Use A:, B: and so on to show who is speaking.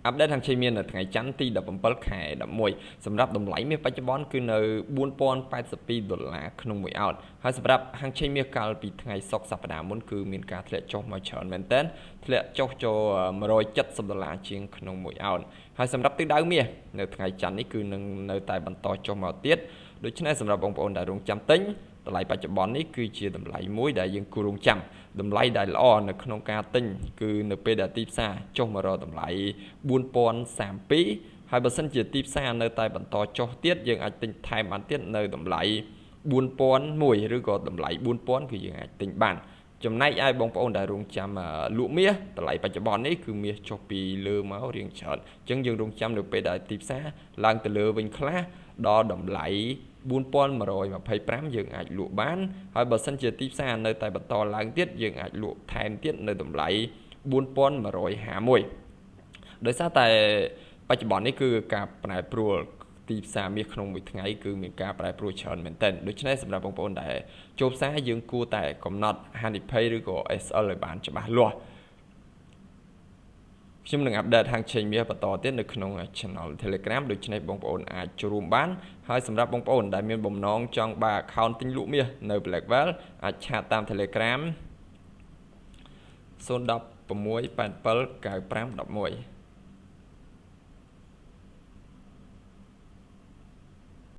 A: update ทาง chain មាននៅថ្ងៃច័ន្ទទី17ខែ11សម្រាប់តម្លៃមាសបច្ចុប្បន្នគឺនៅ$4082ក្នុង1 ounce ហើយសម្រាប់ហាង chain មាសកាលពីថ្ងៃសុក្រសប្តាហ៍មុនគឺមានការធ្លាក់ចុះមកច្រើនមែនទែនធ្លាក់ចុះចូល$170ជាងក្នុង1 ounce ហើយសម្រាប់ទិសដៅមាសនៅថ្ងៃច័ន្ទនេះគឺនឹងនៅតែបន្តចុះមកទៀតដូច្នេះសម្រាប់បងប្អូនដែលរងចាំទិញតម្លៃបច្ចុប្បន្ននេះគឺជាតម្លៃមួយដែលយើងគួររងចាំតម្លៃដែលល្អនៅក្នុងការទិញគឺនៅពេលដែលទីផ្សារចុះមករកតម្លៃ$4032ហើយបើសិនជាទីផ្សារនៅតែបន្តចុះទៀតយើងអាចទិញថែមបានទៀតនៅតម្លៃ$4001ឬក៏តម្លៃ$4000គឺយើងអាចទិញបានចំណែកឲ្យបងប្អូនដែលរងចាំលក់មាសតម្លៃបច្ចុប្បន្ននេះគឺមាសចុះពីលើមករៀងច្រើនអញ្ចឹងយើងរងចាំនៅពេលដែលទីផ្សារឡើងទៅលើវិញខ្លះដល់តម្លៃ$4125យើងអាចលក់បានហើយបើសិនជាទីផ្សារនៅតែបន្តឡើងទៀតយើងអាចលក់ថែមទៀតនៅតម្លៃ$4151ដោយសារតែបច្ចុប្បន្ននេះគឺការប្រែប្រួលទីផ្សារមាសក្នុងមួយថ្ងៃគឺមានការប្រែប្រួលច្រើនមែនទែនដូច្នេះសម្រាប់បងប្អូនដែលចូលផ្សារយើងគួរតែកំណត់ហានិភ័យឬក៏ SL ឲ្យបានច្បាស់លាស់ខ្ញុំនឹងអាប់ដេតហាង chain មាសបន្តទៀតនៅក្នុង channel Telegram ដូច្នេះបងប្អូនអាចចូលរួមបានហើយសម្រាប់បងប្អូនដែលមានបំណងចង់បើក account ទិញលក់មាសនៅ Blackwell អាចឆាតតាម Telegram 016879511